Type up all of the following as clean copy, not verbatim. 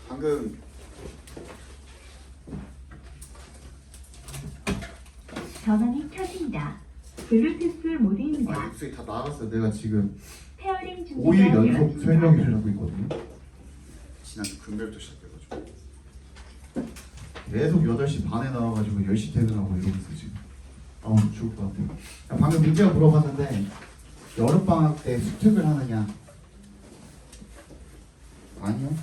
방금 전원이 켜진다. 블루투스 모드입니다. 목소리 다 나갔어요. 내가 지금 페어링 5일 준비가 연속 설명회를 하고 있거든요. 지난주 금요일부터 시작해가지고 계속 8시 반에 나와가지고 10시 퇴근하고 이러고 있어 지금. 죽을 것 같아요. 방금 민지가 물어봤는데 여름방학 때 수특을 하느냐? 아니요.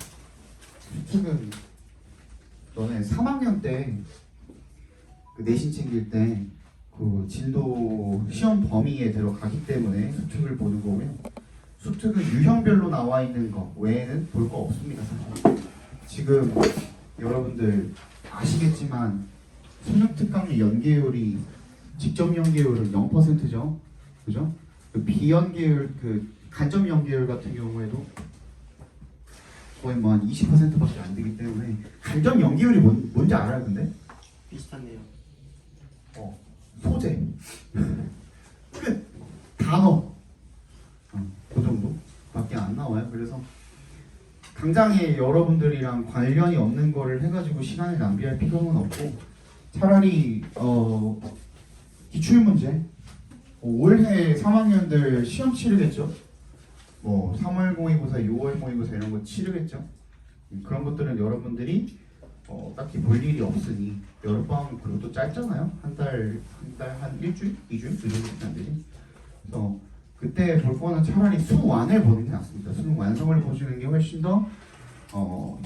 수특은 너네 3학년 때 그 내신 챙길 때 그 진도 시험 범위에 들어가기 때문에 수특을 보는 거고요. 수특은 유형별로 나와 있는 거 외에는 볼 거 없습니다. 사실. 지금 여러분들 아시겠지만 수능특강의 연계율이 직접 연계율은 0%죠. 그죠? 그 비연계율, 그 간접 연계율 같은 경우에도 거의 뭐 한 20%밖에 안 되기 때문에 간접 연계율이 뭔지 알아요, 근데? 비슷하네요. 소재. 끝. 단어. 그 정도밖에 안 나와요. 그래서 당장에 여러분들이랑 관련이 없는 거를 해가지고 시간을 낭비할 필요는 없고 차라리 기출문제 올해 3학년들 시험 치르겠죠. 뭐 3월 모의고사, 6월 모의고사 이런 거 치르겠죠. 그런 것들은 여러분들이 딱히 볼 일이 없으니 여름방학은 그리고 또 짧잖아요. 한 달 한 일주일, 2주일 그 정도밖에 안 되지. 그래서 그때 볼 거는 차라리 수완을 보는 게 낫습니다. 수능 완성을 보시는 게 훨씬 더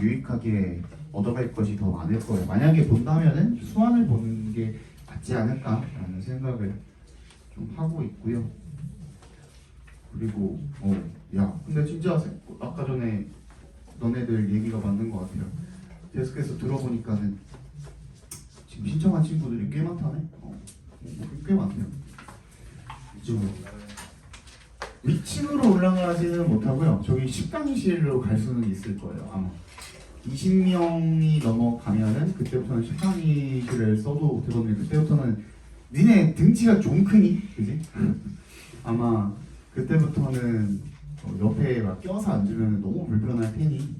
유익하게 얻어갈 것이 더 많을 거예요. 만약에 본다면은 수완을 보는 게 낫지 않을까라는 생각을 좀 하고 있고요. 그리고 야 근데 진짜 아까 전에 너네들 얘기가 맞는 것 같아요. 데스크에서 들어보니까는 지금 신청한 친구들이 꽤 많다네. 꽤 많네요. 이쪽으로 위층으로 올라가지는 못하고요. 저기 식당실로 갈 수는 있을 거예요. 아마 20명이 넘어가면은 그때부터는 식당실을 써도 되거든요. 그때부터는 니네 등치가 좀 크니? 그지? 아마 그때부터는 옆에 막 껴서 앉으면 너무 불편할 테니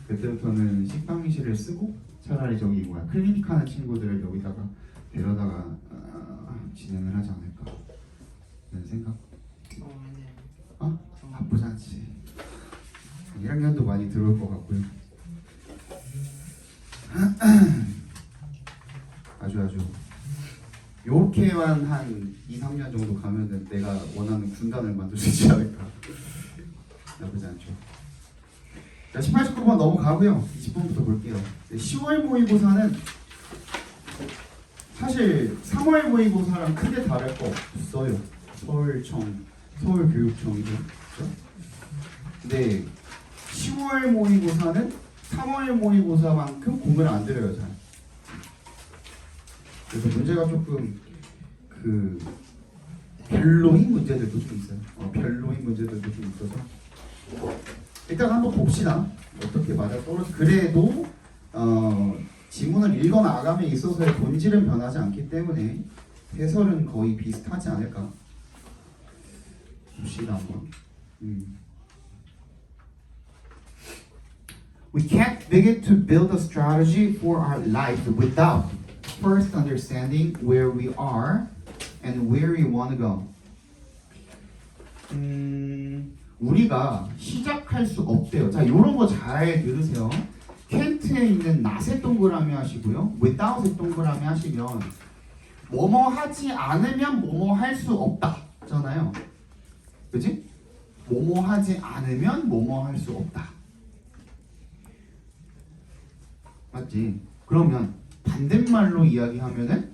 그때부터는 식당실을 쓰고 차라리 저기 클리닉 하는 친구들을 여기다가 데려다가 진행을 하지 않을까 라는 생각. 나쁘지 않지. 1학년도 많이 들어올 것 같고요. 아주 요렇게만 한 2, 3년 정도 가면은 내가 원하는 군단을 만들 수 있지 않을까. 나쁘지 않죠. 자, 18, 19번 넘어가고요. 20번부터 볼게요. 10월 모의고사는 사실 3월 모의고사랑 크게 다를 거 없어요. 서울교육청이죠. 그렇죠? 근데 10월 모의고사는 3월 모의고사만큼 공부를 안 들여요, 잘. 그래서 문제가 조금 별로인 문제들도 좀 있어요. 별로인 문제들도 좀 있어서 일단 한번 봅시다. 어떻게 맞아 떨어지. 그래도 지문을 읽어나감에 있어서의 본질은 변하지 않기 때문에 해설은 거의 비슷하지 않을까. 봅시다 한번. We can't begin to build a strategy for our life without first understanding where we are and where we want to go. 우리가 시작할 수 없대요. 자, 요런 거 잘 들으세요. 켄트에 있는 not의 동그라미 하시고요. without의 동그라미 하시면 뭐뭐 하지 않으면 뭐뭐 할 수 없다잖아요. 그치? 뭐뭐 하지 않으면 뭐뭐 할 수 없다. 맞지? 그러면 반대말로 이야기하면은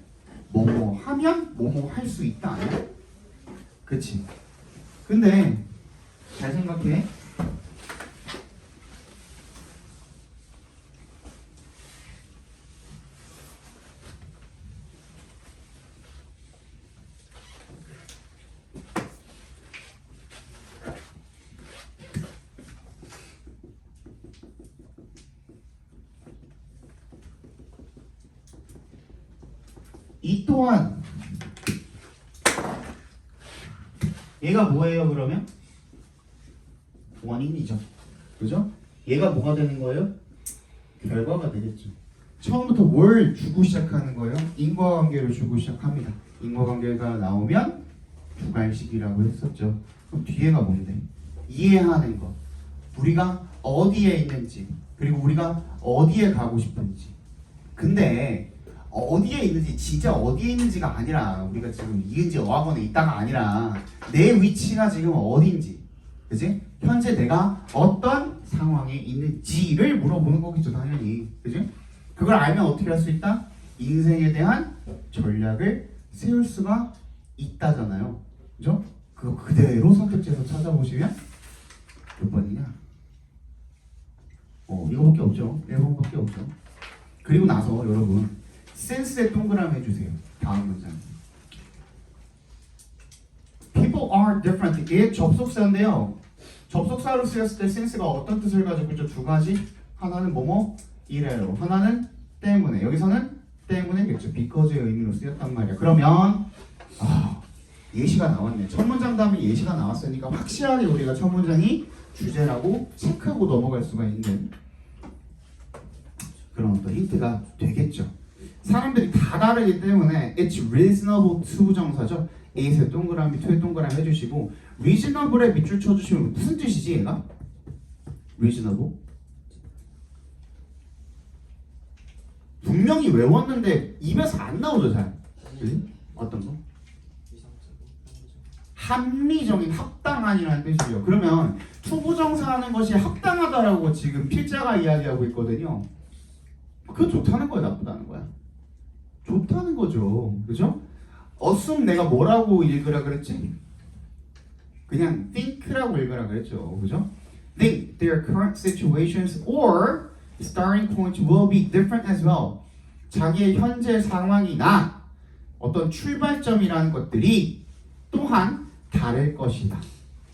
뭐뭐 하면 뭐뭐 할 수 있다 아니야? 그치? 근데 잘 생각해. 이 또한 얘가 뭐예요 그러면? 원인이죠. 그죠? 얘가 뭐가 되는 거예요? 결과가 되겠죠. 처음부터 뭘 주고 시작하는 거예요? 인과관계를 주고 시작합니다. 인과관계가 나오면 부갈식이라고 했었죠. 그럼 뒤에가 뭔데? 이해하는 것. 우리가 어디에 있는지, 그리고 우리가 어디에 가고 싶은지. 근데 어디에 있는지, 진짜 어디에 있는지가 아니라 우리가 지금 이은지 어학원에 있다가 아니라 내 위치가 지금 어딘지, 그지? 현재 내가 어떤 상황에 있는지를 물어보는 거겠죠, 당연히. 그지? 그걸 알면 어떻게 할 수 있다? 인생에 대한 전략을 세울 수가 있다잖아요. 그죠? 그거 그대로 선택지에서 찾아보시면 몇 번이냐? 이거밖에 없죠. 1번밖에 없죠. 그리고 나서 여러분 센스에 동그라미 해주세요. 다음 문장. People are different. 이게 접속사인데요. 접속사로 쓰였을 때 센스가 어떤 뜻을 가지고 있죠? 두 가지. 하나는 뭐뭐 이래로, 하나는 때문에. 여기서는 때문에겠죠. because의 의미로 쓰였단 말이야. 그러면 예시가 나왔네. 첫 문장 다음에 예시가 나왔으니까 확실하게 우리가 첫 문장이 주제라고 체크하고 넘어갈 수가 있는 그런 또 힌트가 되겠죠. 사람들이 다 다르기 때문에 it's reasonable to 정사죠. A에 동그라미, to에 동그라미 해주시고 reasonable에 밑줄 쳐주시면 무슨 뜻이지 얘가? reasonable? 분명히 외웠는데 입에서 안 나오죠 잘. 그치? 어떤 거? 합리적인, 합당한이라는 뜻이죠. 그러면 투부정사하는 것이 합당하다라고 지금 필자가 이야기하고 있거든요. 그거 좋다는 거야, 나쁘다는 거야? 좋다는 거죠. 그죠? assume 내가 뭐라고 읽으라 그랬지? 그냥 think라고 읽으라 그랬죠. 그죠? Think their current situations or starting points will be different as well. 자기의 현재 상황이나 어떤 출발점이라는 것들이 또한 다를 것이다.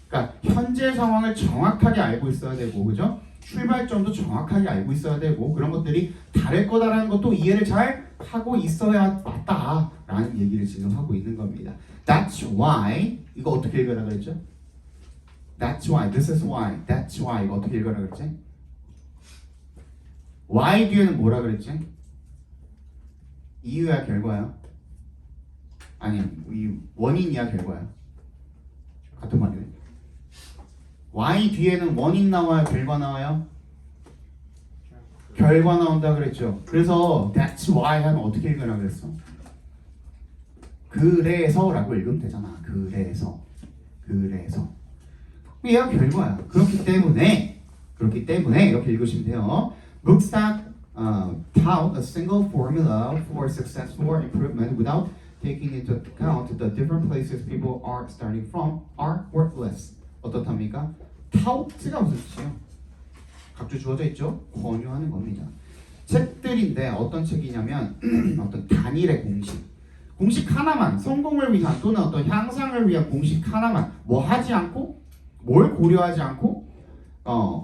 그러니까 현재 상황을 정확하게 알고 있어야 되고, 그죠? 출발점도 정확하게 알고 있어야 되고 그런 것들이 다를 거다라는 것도 이해를 잘 하고 있어야 맞다라는 얘기를 지금 하고 있는 겁니다. That's why 이거 어떻게 읽으라 그랬죠? That's why, this is why, that's why 이거 어떻게 읽으라 그랬지? Why 뒤에는 뭐라 그랬지? 이유야 결과야? 아니야, 이 원인이야 결과야? 같은 말이네. Y 뒤에는 원인 나와요? 결과 나와요? 결과 나온다 그랬죠. 그래서 that's why 하면 어떻게 읽으라 그랬어? 그래서라고 읽으면 되잖아. 그래서 얘가 결과야. 그렇기 때문에 이렇게 읽으시면 돼요. Books that tout a single formula for successful improvement without taking into account the different places people are starting from are worthless. 어떻답니까? taut가 무슨 뜻이에요? 각주 주어져 있죠? 권유하는 겁니다. 책들인데 어떤 책이냐면 어떤 단일의 공식 하나만, 성공을 위한 또는 어떤 향상을 위한 공식 하나만 뭐 하지 않고 뭘 고려하지 않고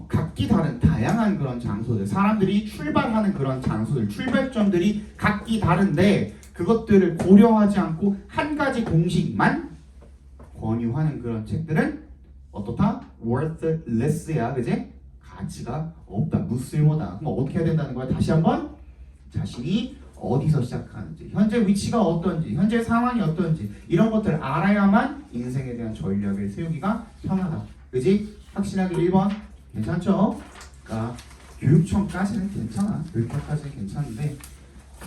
각기 다른 다양한 그런 장소들, 사람들이 출발하는 그런 장소들, 출발점들이 각기 다른데 그것들을 고려하지 않고 한 가지 공식만 권유하는 그런 책들은 어떻다? worthless야, 그지? 가치가 없다, 무쓸모다. 그럼 어떻게 해야 된다는 거야? 다시 한번 자신이 어디서 시작하는지, 현재 위치가 어떤지, 현재 상황이 어떤지 이런 것들을 알아야만 인생에 대한 전략을 세우기가 편하다. 그지? 확실하게 1번 괜찮죠? 그러니까 교육청까지는 괜찮아. 교육청까지는 괜찮은데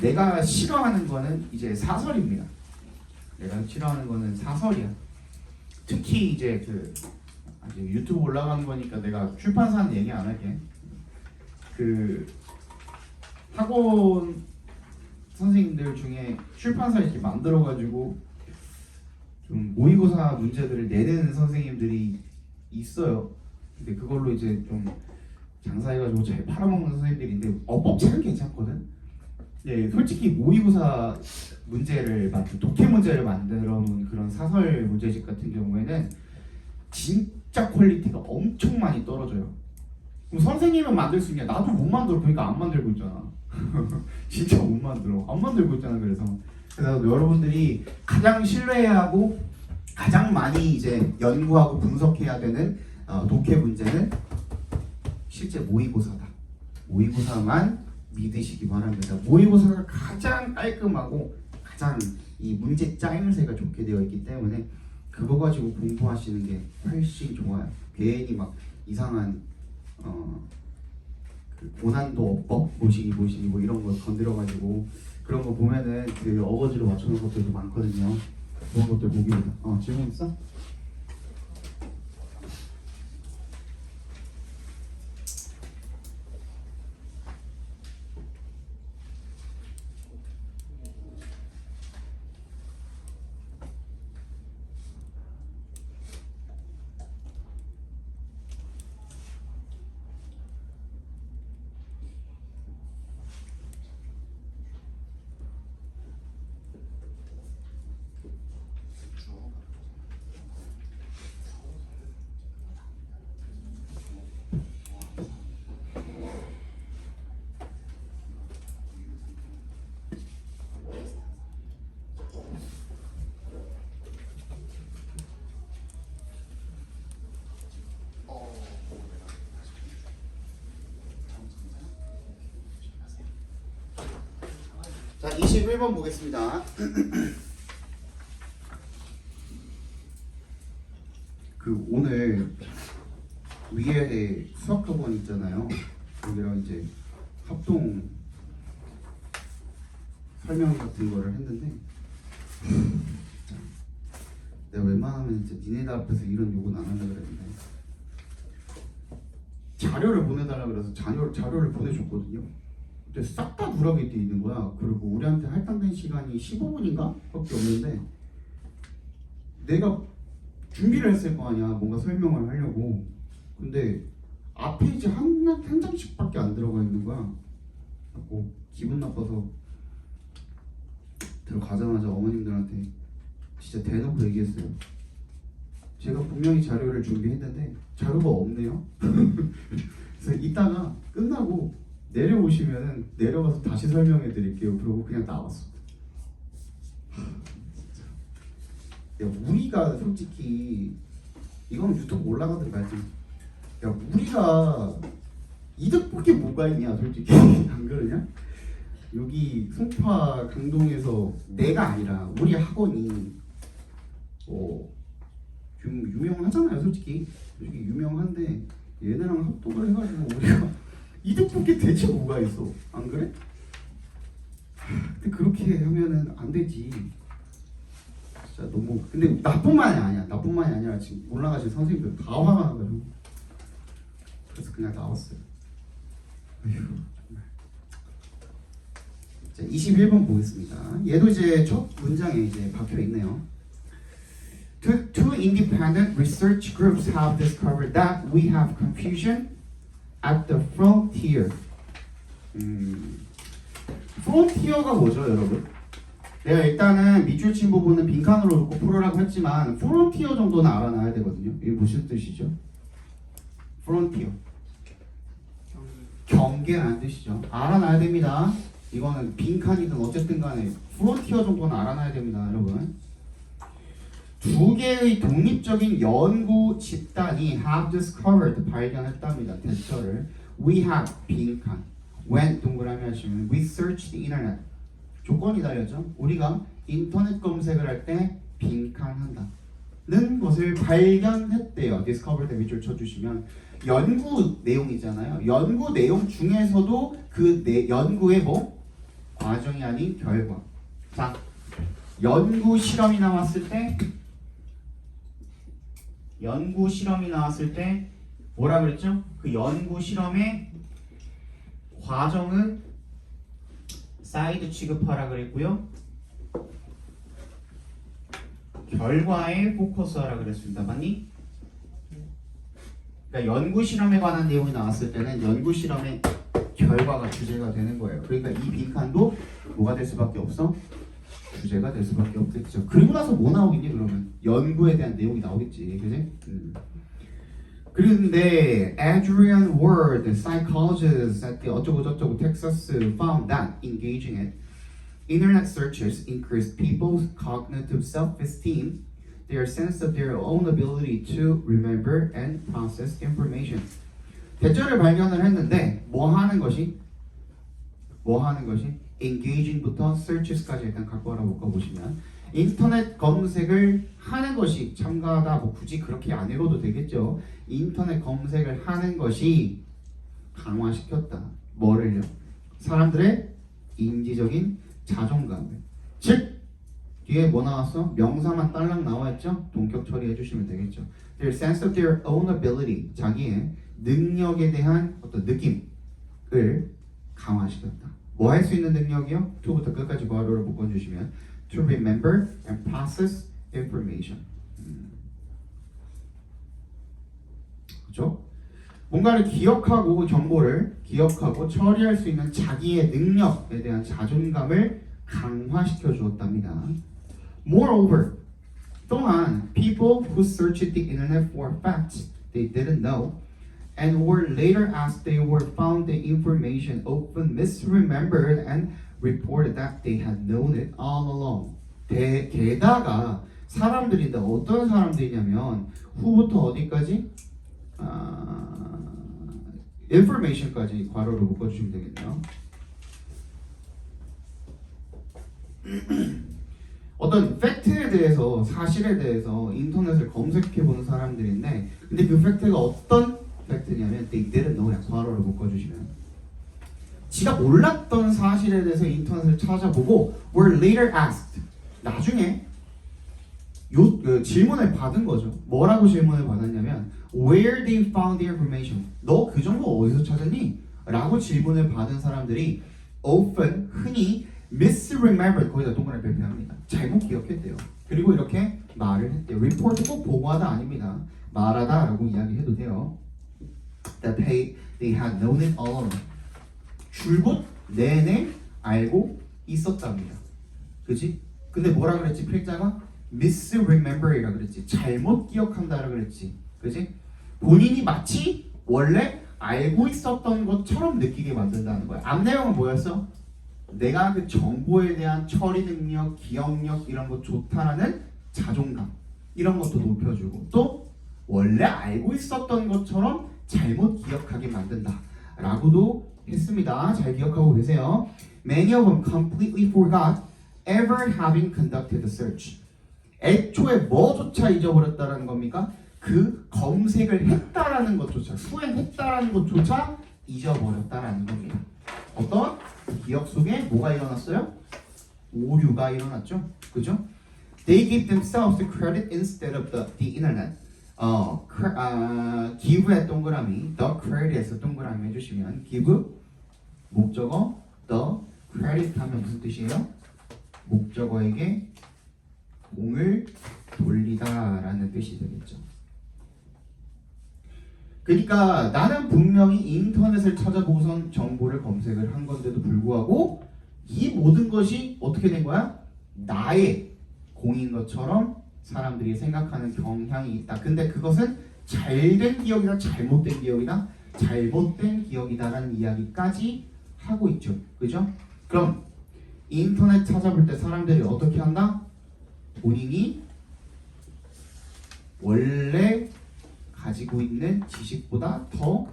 내가 싫어하는 거는 이제 사설입니다. 내가 싫어하는 거는 사설이야. 특히 이제 아직 유튜브 올라가는 거니까 내가 출판사는 얘기 안 할게. 학원 선생님들 중에 출판사 이렇게 만들어가지고 좀 모의고사 문제들을 내는 선생님들이 있어요. 근데 그걸로 이제 좀 장사해가지고 잘 팔아먹는 선생님들인데 어법책은 괜찮거든. 예, 솔직히 모의고사 문제를 독해 문제를 만들어 놓은 그런 사설 문제집 같은 경우에는 진짜 퀄리티가 엄청 많이 떨어져요. 그럼 선생님은 만들 수 있냐? 나도 못 만들어. 그러니까 안 만들고 있잖아. 진짜 못 만들어. 안 만들고 있잖아. 그래서 여러분들이 가장 신뢰해야 하고 가장 많이 이제 연구하고 분석해야 되는 독해 문제는 실제 모의고사다. 모의고사만 믿으시기 바랍니다. 모의고사가 가장 깔끔하고 가장 이 문제 짜임새가 좋게 되어 있기 때문에 그거 가지고 공부하시는 게 훨씬 좋아요. 괜히 막 이상한 그 고난도 어법 모시기 뭐 이런 거 건드려 가지고 그런 거 보면은 그 어거지로 맞춰놓은 것들도 많거든요. 그런 것들 보기보다. 질문 있어? 자, 21번 보겠습니다. 그 오늘 위에 수학학원 있잖아요. 여기랑 이제 합동 설명 같은 거를 했는데 내가 웬만하면 이제 니네들 앞에서 이런 욕은 안 하려고 그랬는데 자료를 보내달라 그래서 자료를 보내줬거든요. 근데 싹 다 누락이 돼 있는 거야. 그리고 우리한테 할당된 시간이 15분인가? 밖에 없는데 내가 준비를 했을 거 아니야. 뭔가 설명을 하려고. 근데 앞 페이지 한 장씩밖에 안 들어가 있는 거야. 그래서 기분 나빠서 들어가자마자 어머님들한테 진짜 대놓고 얘기했어요. 제가 분명히 자료를 준비했는데 자료가 없네요. 그래서 이따가 끝나고 내려오시면은 내려가서 다시 설명해 드릴게요. 그러고 그냥 나왔어. 야, 우리가 솔직히 이건 유튜브 올라가든 말든 야, 우리가 이득 볼 게 뭐가 있냐 솔직히. 안 그러냐? 여기 송파 강동에서 내가 아니라 우리 학원이 좀 유명하잖아요. 솔직히 유명한데 얘네랑 합동을 해가지고 우리가 이득 볼 게 대체 뭐가 있어? 안 그래? 근데 그렇게 하면은 안 되지. 진짜 너무. 근데 나뿐만이 아니라 지금 올라가신 선생님들 다 화가 나가지고 그래서 그냥 나왔어요. 어휴, 정말. 자, 21번 보겠습니다. 얘도 이제 첫 문장에 이제 박혀 있네요. Two independent research groups have discovered that we have confusion at the frontier. frontier가 뭐죠, 여러분? 내가 일단은 밑줄 친 부분은 빈칸으로 놓고 풀으라고 했지만 frontier 정도는 알아놔야 되거든요. 이게 무슨 뜻이죠? frontier. 경계라는 뜻이죠. 알아놔야 됩니다. 이거는 빈칸이든 어쨌든 간에 frontier 정도는 알아놔야 됩니다, 여러분. 두 개의 독립적인 연구 집단이 have discovered 발견했답니다. 대처를 we have 빈칸 when 동그라미 하시면 we search the internet 조건이 달렸죠. 우리가 인터넷 검색을 할 때 빈칸한다는 것을 발견했대요. discovered 밑줄 쳐주시면 연구 내용이잖아요. 연구 내용 중에서도 그 연구의 과정이 아닌 결과. 자, 연구 실험이 나왔을 때 뭐라 그랬죠? 그 연구 실험의 과정은 사이드 취급하라 그랬고요. 결과에 포커스하라 그랬습니다. 맞니? 그러니까 연구 실험에 관한 내용이 나왔을 때는 연구 실험의 결과가 주제가 되는 거예요. 그러니까 이 빈칸도 뭐가 될 수밖에 없어? 주제가 될 수밖에 없겠죠. 그리고 나서 뭐 나오겠니 그러면? 연구에 대한 내용이 나오겠지, 그지? 그런데 Adrian Ward, psychologist at the 어쩌고 저쩌고 Texas, found that engaging in internet searches increased people's cognitive self-esteem, their sense of their own ability to remember and process information. 대절을 발견을 했는데 뭐 하는 것이 engaging부터 searches까지 일단 갖고 와라 묶어보시면 인터넷 검색을 하는 것이 참가하다 뭐 굳이 그렇게 안 읽어도 되겠죠. 인터넷 검색을 하는 것이 강화시켰다. 뭐를요? 사람들의 인지적인 자존감을. 즉 뒤에 뭐 나왔어? 명사만 딸랑 나와있죠? 동격 처리해 주시면 되겠죠. Their sense of their own ability, 자기의 능력에 대한 어떤 느낌을 강화시켰다. 뭐 할 수 있는 능력이요? to부터 끝까지 괄호를 묶어주시면 to remember and process information. 그렇죠? 뭔가를 기억하고 정보를 기억하고 처리할 수 있는 자기의 능력에 대한 자존감을 강화시켜 주었답니다. Moreover, 또한 people who searched the internet for facts they didn't know and were later as they were found the information often misremembered and reported that they had known it all along. 게다가 사람들인데 어떤 사람들이냐면 후부터 어디까지? information까지 괄호로 묶어주시면 되겠네요. 어떤 팩트에 대해서 사실에 대해서 인터넷을 검색해 보는 사람들인데 근데 그 팩트가 어떤 팩트냐면 they didn't know 괄호로 묶어주시면 지가 몰랐던 사실에 대해서 인터넷을 찾아보고 were later asked 나중에 그 질문을 받은 거죠. 뭐라고 질문을 받았냐면 where they found the information 너 그 정보 어디서 찾았니? 라고 질문을 받은 사람들이 often 흔히 misremembered 거기다 동그라미 발표합니다. 잘못 기억했대요. 그리고 이렇게 말을 했대요. report 꼭 보고하다 아닙니다. 말하다 라고 이야기해도 돼요. that they had known it all along 줄곧 내내 알고 있었답니다. 그치? 근데 뭐라 그랬지 필자가? misremember이라 그랬지. 잘못 기억한다라 그랬지. 그치? 본인이 마치 원래 알고 있었던 것처럼 느끼게 만든다는 거야. 앞 내용은 뭐였어? 내가 그 정보에 대한 처리 능력, 기억력 이런 거 좋다라는 자존감 이런 것도 높여주고 또 원래 알고 있었던 것처럼 잘못 기억하게 만든다 라고도 했습니다. 잘 기억하고 계세요. Many of them completely forgot ever having conducted the search. 애초에 뭐조차 잊어버렸다라는 겁니까? 그 검색을 했다라는 것조차 수행했다라는 것조차 잊어버렸다라는 겁니다. 어떤 기억 속에 뭐가 일어났어요? 오류가 일어났죠. 그죠? They gave themselves the credit instead of the internet. give의 동그라미, the credit에서 동그라미 해주시면 give 목적어, the credit 하면 무슨 뜻이에요? 목적어에게 공을 돌리다라는 뜻이 되겠죠. 그러니까 나는 분명히 인터넷을 찾아보고선 정보를 검색을 한 건데도 불구하고 이 모든 것이 어떻게 된 거야? 나의 공인 것처럼 사람들이 생각하는 경향이 있다. 근데 그것은 잘된 기억이다, 잘못된 기억이다, 잘못된 기억이다라는 이야기까지 하고 있죠. 그죠? 그럼 인터넷 찾아볼 때 사람들이 어떻게 한다? 본인이 원래 가지고 있는 지식보다 더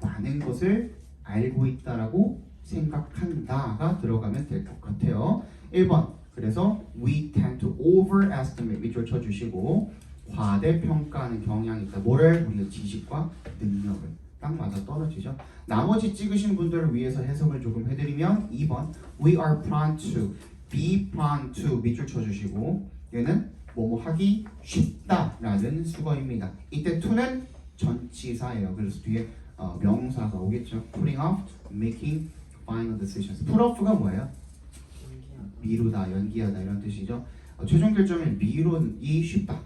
많은 것을 알고 있다라고 생각한다가 들어가면 될 것 같아요. 1번 그래서 we tend to overestimate 밑줄 쳐주시고 과대평가하는 경향이 있다. 뭐를? 우리의 지식과 능력을 딱 맞아 떨어지죠. 나머지 찍으신 분들을 위해서 해석을 조금 해드리면 2번 we are prone to be prone to 밑줄 쳐주시고 얘는 뭐뭐 하기 쉽다라는 수거입니다. 이때 to는 전치사예요. 그래서 뒤에 명사가 오겠죠. putting off, making final decisions. put off가 뭐예요? 미루다, 연기하다 이런 뜻이죠. 최종 결정은 미루기 쉽다.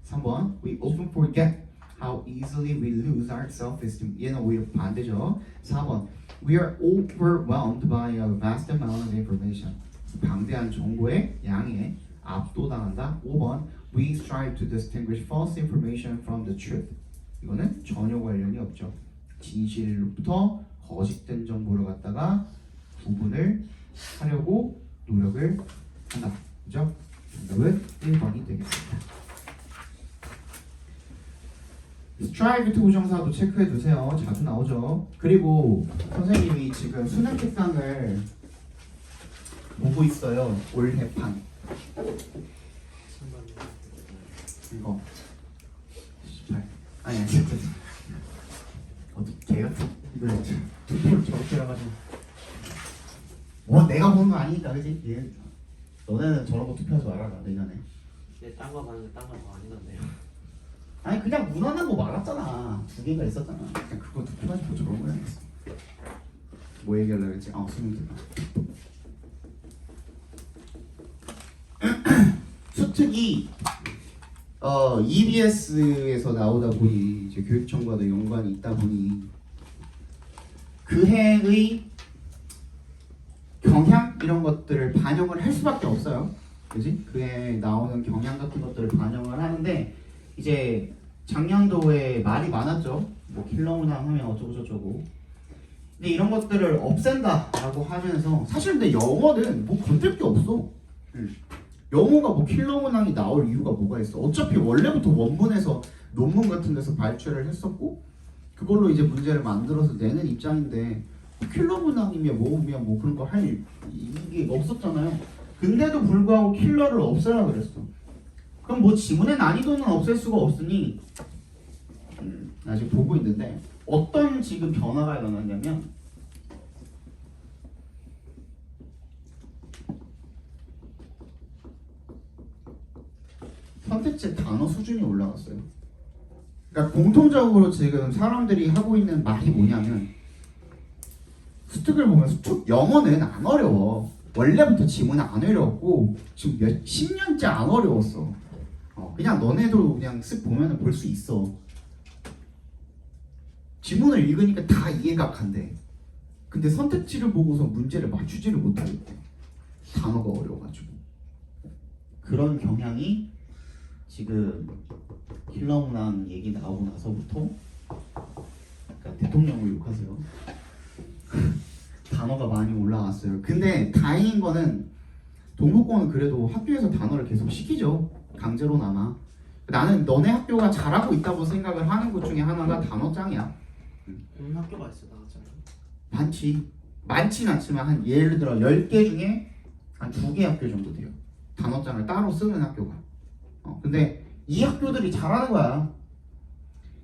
3번 we often forget how easily we lose our self-esteem. 얘는 오히려 반대죠. 4번 we are overwhelmed by a vast amount of information. 방대한 정보의 양에 압도당한다. 5번 we strive to distinguish false information from the truth. 이거는 전혀 관련이 없죠. 진실로부터 거짓된 정보를 갖다가 구분을 하려고 노력을 한다. 그죠? 정답은 1번이 되겠습니다. 스트라이브 투부정사도 체크해 두세요. 자주 나오죠. 그리고 선생님이 지금 수능 책상을 보고 있어요. 올 해판 이거 18 아니 진짜 어떻게 개같은 이걸 투표를 저렇게 해가지고 내가 보는 거 아니니까 그지? 얘 너네는 저런 거 투표하지 말아라 내년에. 네, 딴거 봤는데 딴 거 더 아니던데요. 아니 그냥 무난한 거 말았잖아. 두 개가 있었잖아. 그냥 그거 투표하지 뭐 저런 거 해야겠어. 뭐 얘기하려고 했지? 수능 수특이 EBS에서 나오다 보니 이제 교육청과도 연관이 있다 보니 그 해의 경향 이런 것들을 반영을 할 수밖에 없어요. 그지? 그 해에 나오는 경향 같은 것들을 반영을 하는데 이제 작년도에 말이 많았죠. 뭐 킬러 문항 하면 어쩌고 저쩌고. 근데 이런 것들을 없앤다라고 하면서 사실 근데 영어는 뭐 건들 게 없어. 영어가 뭐 킬러 문항이 나올 이유가 뭐가 있어? 어차피 원래부터 원문에서 논문 같은 데서 발췌를 했었고 그걸로 이제 문제를 만들어서 내는 입장인데 킬러 문항이면 뭐 그런 거 할 이게 없었잖아요. 근데도 불구하고 킬러를 없애라 그랬어. 그럼 뭐 지문의 난이도는 없앨 수가 없으니 아직 보고 있는데 어떤 지금 변화가 일어났냐면 선택지 단어 수준이 올라갔어요. 그러니까 공통적으로 지금 사람들이 하고 있는 말이 뭐냐면 수특을 보면 영어는 안 어려워. 원래부터 지문은 안 어려웠고 지금 몇 10년째 안 어려웠어. 그냥 너네도 그냥 쓱 보면 볼 수 있어. 지문을 읽으니까 다 이해가 간대. 근데 선택지를 보고서 문제를 맞추지를 못하겠대. 단어가 어려워가지고. 그런 경향이 지금 킬러 문항 얘기 나오고 나서부터 그러니까 대통령을 욕하세요. 단어가 많이 올라왔어요. 근데 다행인 거는 동국고는 그래도 학교에서 단어를 계속 시키죠. 강제로나마. 나는 너네 학교가 잘하고 있다고 생각을 하는 것 중에 하나가 단어장이야. 학교가 있어 나왔잖아요. 많진 않지만 한 예를 들어 10개 중에 한 2개 학교 정도 돼요. 단어장을 따로 쓰는 학교가. 근데 이 학교들이 잘하는 거야.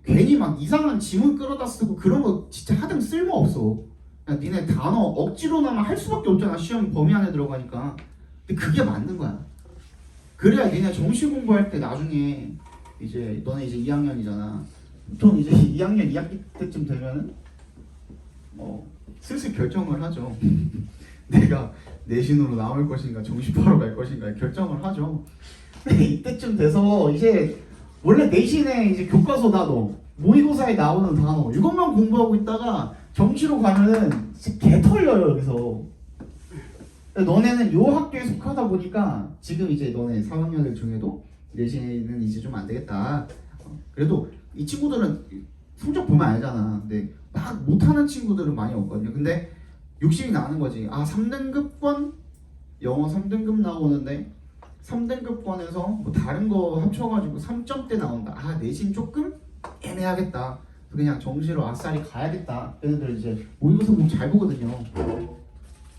괜히 막 이상한 지문 끌어다 쓰고 그런 거 진짜 하등 쓸모없어. 그냥 니네 단어 억지로나마 할 수밖에 없잖아. 시험 범위 안에 들어가니까. 근데 그게 맞는 거야. 그래야 니네 정시 공부할 때 나중에 이제 너네 이제 2학년이잖아. 보통 이제 2학년 2학기 때쯤 되면은 슬슬 결정을 하죠. 내가 내신으로 나올 것인가 정시파로 갈 것인가 결정을 하죠. 근데 이때쯤 돼서 이제 원래 내신에 이제 교과서 단어, 모의고사에 나오는 단어 이것만 공부하고 있다가 정시로 가면은 개 털려요 여기서. 너네는 요 학교에 속하다 보니까 지금 이제 너네 3학년들 중에도 내신은 이제 좀 안 되겠다. 그래도 이 친구들은 성적 보면 알잖아. 근데 막 못하는 친구들은 많이 없거든요. 근데 욕심이 나는 거지. 3등급권 영어 3등급 나오는데 3등급권에서 뭐 다른 거 합쳐가지고 3점대 나온다. 내신 조금 애매하겠다. 그냥 정시로 아싸리 가야겠다. 얘네들 이제 모의고사 공부 잘 보거든요.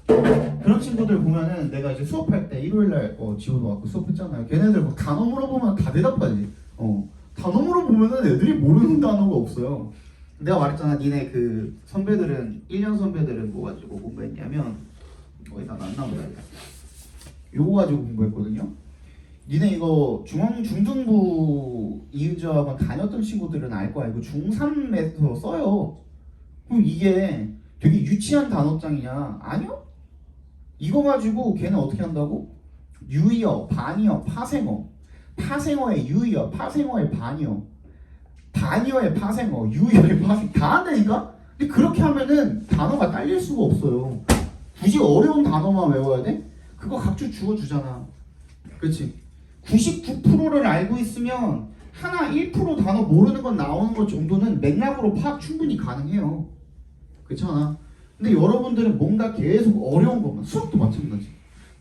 그런 친구들 보면은 내가 이제 수업할 때 일요일날 지호도 왔고 수업했잖아요. 걔네들 막 단어 물어보면 다 대답하지. 단어 물어보면은 애들이 모르는 단어가 없어요. 내가 말했잖아. 니네 그 선배들은 1년 선배들은 뭐 가지고 공부했냐면 거의 다 놨나 보다. 요거 가지고 공부했거든요. 니네 이거 중등부 이은저학원 다녔던 친구들은 알 거야. 이거 중3에서 써요. 그럼 이게 되게 유치한 단어장이냐? 아니요. 이거 가지고 걔는 어떻게 한다고? 유의어, 반의어, 파생어. 파생어의 유의어, 파생어의 반의어. 반의어의 파생어, 유의어의 파생 다 한다니까? 근데 그렇게 하면은 단어가 딸릴 수가 없어요. 굳이 어려운 단어만 외워야 돼? 그거 각주 주어주잖아. 그렇지? 99%를 알고 있으면 하나 1% 단어 모르는 건 나오는 것 정도는 맥락으로 파악 충분히 가능해요. 그렇잖아. 근데 여러분들은 뭔가 계속 어려운 것만, 수학도 마찬가지.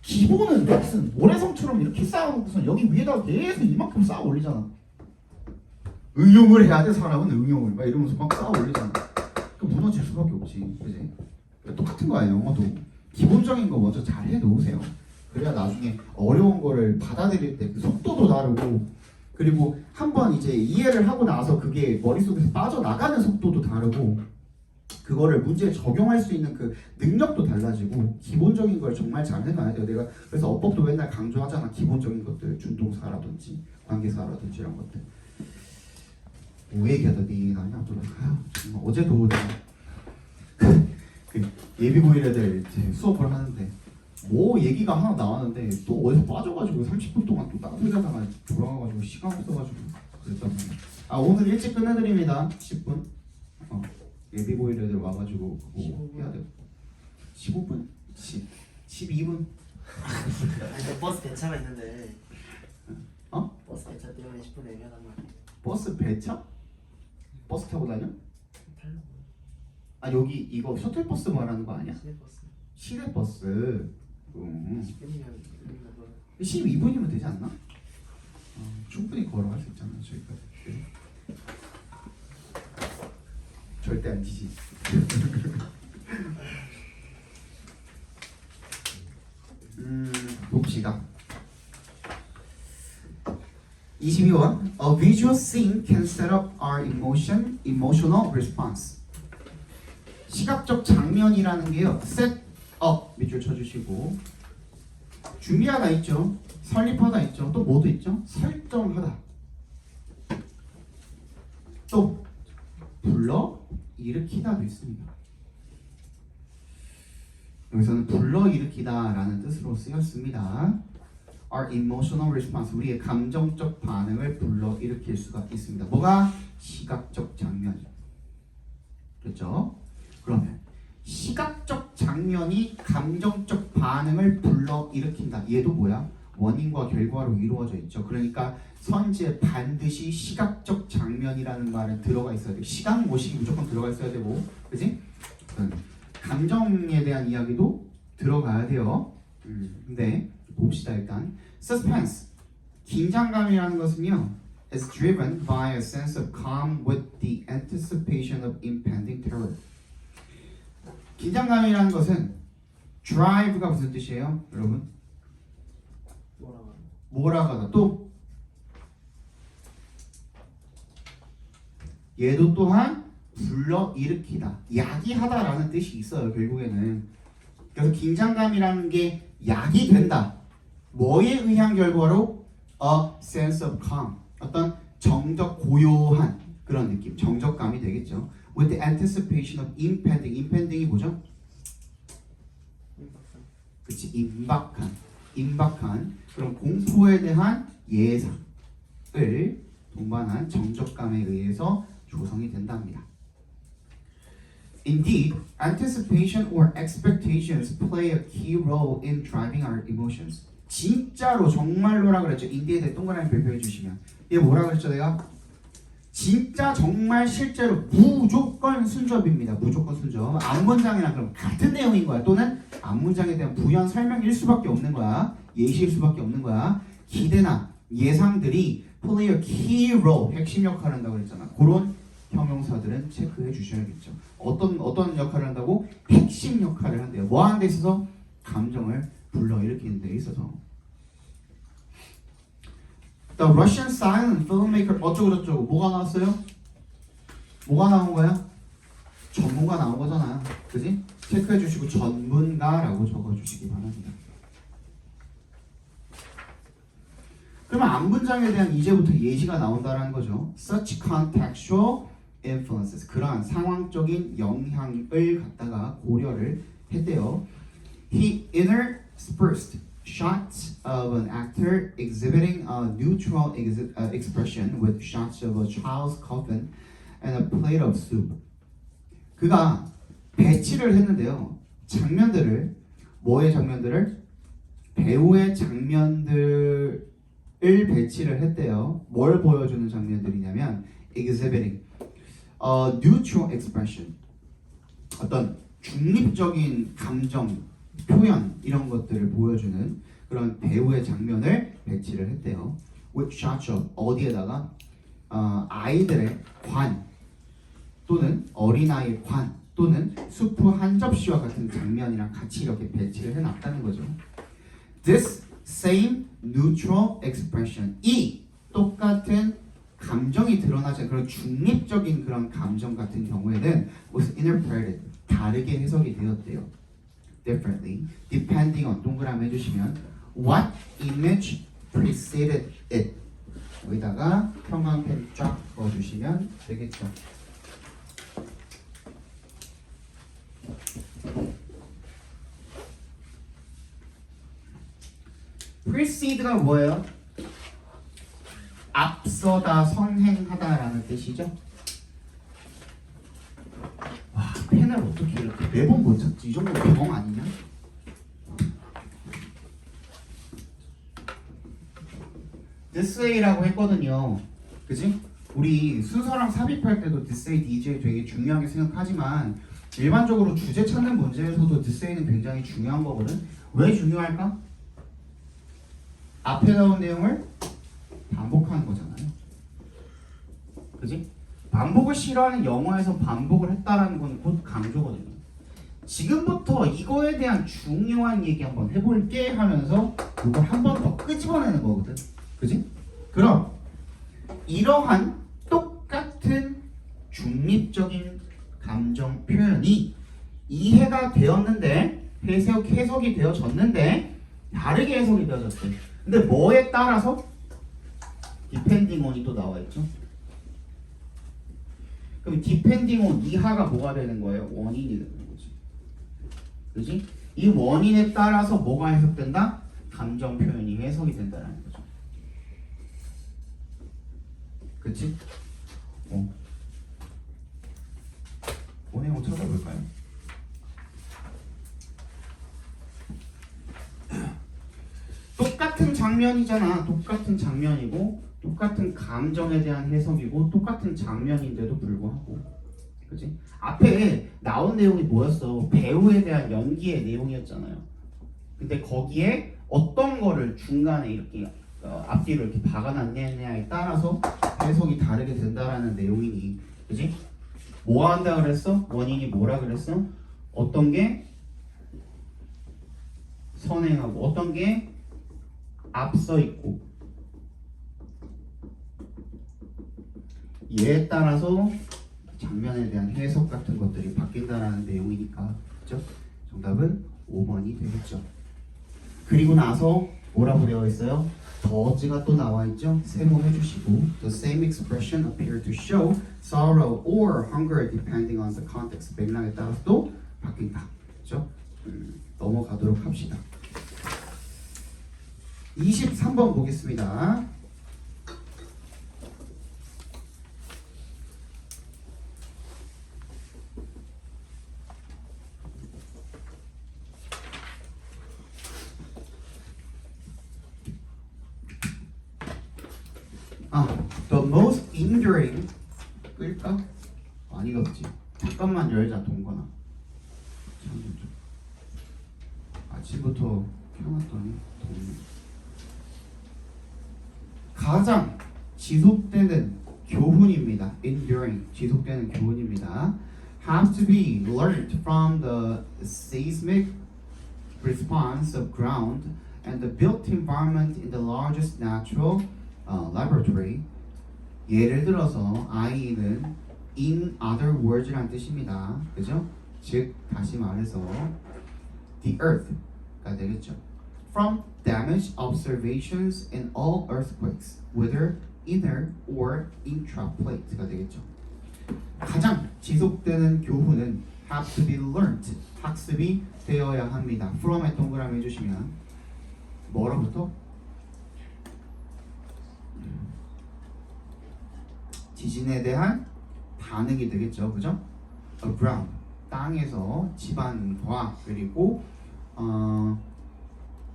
기본은 넥슨 모래성처럼 이렇게 쌓아놓고서 여기 위에다가 계속 이만큼 쌓아 올리잖아. 응용을 해야 돼. 사람은 응용을 막 이러면서 막 쌓아 올리잖아. 그 무너질 수밖에 없지, 그지? 똑같은 거야. 영어도 기본적인 거 먼저 잘 해놓으세요. 그래야 나중에 어려운 거를 받아들일 때 그 속도도 다르고, 그리고 한번 이제 이해를 하고 나서 그게 머릿속에서 빠져나가는 속도도 다르고, 그거를 문제에 적용할 수 있는 그 능력도 달라지고, 기본적인 걸 정말 잘 해놔야 돼요. 내가 그래서 어법도 맨날 강조하잖아. 기본적인 것들, 준동사라든지 관계사라든지 이런 것들. 뭐 얘기하다 네 얘기 나냐? 정말 어제도 그 예비고일 애들 이제 수업을 하는데 뭐 얘기가 하나 나왔는데 또 어디서 빠져가지고 30분 동안 또 다른 회사다가 돌아가가지고 시간 없어가지고 그랬단 말이야. 아 오늘 일찍 끝내드립니다. 10분. 예비고일 애들 와가지고 그거 해야 돼. 15분? 12분? 아니 버스 배차가 있는데 어? 버스 배차 때문에 10분 애매하단 말이야. 버스 배차? 버스 타고 다녀? 탈로 아 여기 이거 셔틀버스 말하는 거 아니야? 시내버스 시내버스. 10분이면 12분이면 되지 않나? 충분히 걸어갈 수 있잖아 저기까지. 절대 안 지지. 봅시다. 22번. A visual scene can set up our emotional response. 시각적 장면이라는 게요. set up 밑줄 쳐주시고 준비하다 있죠. 설립하다 있죠. 또 뭐도 있죠? 설정하다. 또 불러 일으키다도 있습니다. 여기서는 불러 일으키다라는 뜻으로 쓰였습니다. Our emotional response, 우리의 감정적 반응을 불러 일으킬 수가 있습니다. 뭐가? 시각적 장면. 그렇죠? 그러면 시각적 장면이 감정적 반응을 불러 일으킨다. 얘도 뭐야? 원인과 결과로 이루어져 있죠. 그러니까 선지에 반드시 시각적 장면이라는 말은 들어가 있어야 돼요. 시각 모식이 무조건 들어가 있어야 되고, 그지? 감정에 대한 이야기도 들어가야 돼요. 근데 봅시다 일단. Suspense, 긴장감이라는 것은요, is driven by a sense of calm with the anticipation of impending terror. 긴장감이라는 것은 drive가 무슨 뜻이에요, 여러분? 몰아가다. 또 얘도 또한 불러일으키다, 야기하다라는 뜻이 있어요. 결국에는 그래서 긴장감이라는 게 약이 된다. 뭐에 의한 결과로? A sense of calm, 어떤 정적 고요한 그런 느낌, 정적감이 되겠죠. With the anticipation of impending, impending이 뭐죠? 그치, 임박한 그런 공포에 대한 예상을 동반한 정적감에 의해서 조성이 된답니다. Indeed, anticipation or expectations play a key role in driving our emotions. 진짜로 정말로라 그랬죠. 인디에다 동그라미 별표해 주시면 얘 뭐라 그랬죠 내가? 진짜 정말 실제로 무조건 순접입니다. 무조건 순접. 앞문장이랑 그럼 같은 내용인 거야. 또는 앞문장에 대한 부연 설명일 수밖에 없는 거야. 예시일 수밖에 없는 거야. 기대나 예상들이 play a key role, 핵심 역할을 한다고 그랬잖아. 그런 형용사들은 체크해 주셔야겠죠. 어떤 역할을 한다고? 핵심 역할을 한대요. 뭐 하는 데 있어서? 감정을 불러일으키는 데 있어서. The Russian silent filmmaker 어쩌고저쩌고 뭐가 나왔어요? 뭐가 나온 거야? 전문가 나온 거잖아. 그지? 체크해 주시고 전문가라고 적어 주시기 바랍니다. 그러면 앞문장에 대한 이제부터 예시가 나온다는 거죠. Such contextual influences, 그러한 상황적인 영향을 갖다가 고려를 했대요. He interspersed shots of an actor exhibiting a neutral expression with shots of a child's coffin and a plate of soup. 그가 배치를 했는데요. 장면들을, 뭐의 장면들을? 배우의 장면들을 배치를 했대요. 뭘 보여주는 장면들이냐면 exhibiting a neutral expression, 어떤 중립적인 감정 표현 이런 것들을 보여주는 그런 배우의 장면을 배치를 했대요. With shots of, 어디에다가? 아이들의 관 또는 어린아이의 관 또는 수프 한 접시와 같은 장면이랑 같이 이렇게 배치를 해놨다는 거죠. This same neutral expression, 이 똑같은 감정이 드러나지 그런 중립적인 그런 감정 같은 경우에는 was interpreted, 다르게 해석이 되었대요. differently, depending on 동그라미 해주시면 what image preceded it. 여기다가 형광펜 쫙 그어주시면 되겠죠. precede가 뭐예요? 앞서다, 선행하다라는 뜻이죠. 와, 펜을 어떻게 이렇게 매번 못 찾지? 이 정도 병 아니냐? this way라고 했거든요. 그지? 우리 순서랑 삽입할 때도 this way, this way 되게 중요하게 생각하지만 일반적으로 주제 찾는 문제에서도 this way는 굉장히 중요한 거거든. 왜 중요할까? 앞에 나온 내용을 반복하는 거잖아요. 그지? 반복을 싫어하는 영어에서 반복을 했다라는 건 곧 강조거든요. 지금부터 이거에 대한 중요한 얘기 한번 해볼게 하면서 이걸 한 번 더 끄집어내는 거거든. 그지? 그럼 이러한 똑같은 중립적인 감정 표현이 이해가 되었는데 해석이 되어졌는데 다르게 해석이 되어졌대. 근데 뭐에 따라서? depending on이 또 나와 있죠. 그럼 depending on 이하가 뭐가 되는 거예요? 원인이 되는 거지. 그지? 이 원인에 따라서 뭐가 해석된다? 감정 표현이 해석이 된다는 거죠. 그치? 원행 한번 찾아볼까요? 똑같은 장면이잖아. 똑같은 장면이고 똑같은 감정에 대한 해석이고 똑같은 장면인데도 불구하고 그치? 앞에 나온 내용이 뭐였어? 배우에 대한 연기의 내용이었잖아요. 근데 거기에 어떤 거를 중간에 이렇게 앞뒤로 이렇게 박아놨느냐에 따라서 해석이 다르게 된다라는 내용이니 그치? 뭐 한다 그랬어? 원인이 뭐라 그랬어? 어떤 게 선행하고 어떤 게 앞서 있고 이에 따라서 장면에 대한 해석 같은 것들이 바뀐다라는 내용이니까 그렇죠? 정답은 5번이 되겠죠. 그리고 나서 뭐라고 되어 있어요? 더즈가 또 나와 있죠. 세모해 주시고 the same expression appear to show sorrow or hunger depending on the context. 맥락에 따라서 또 바뀐다. 그렇죠? 넘어가도록 합시다. 23번 보겠습니다. The most enduring 끌까? 아니겠지. 잠깐만 열자 동건아. 참 좀. 아침부터 켜놨더니 덥네. 가장 지속되는 교훈입니다. Enduring 지속되는 교훈입니다. Have to be learned from the seismic response of ground and the built environment in the largest natural laboratory. 예를 들어서 I는 in other words란 뜻입니다. 그죠? 즉 다시 말해서 the earth가 되겠죠. From damage observations in all earthquakes, whether inner or intraplate가 되겠죠. 가장 지속되는 교훈은 have to be learned, 학습이 되어야 합니다. from에 동그라미 해주시면 뭐로부터? 지진에 대한 반응이 되겠죠, 그죠? ground, 땅에서 지반과 그리고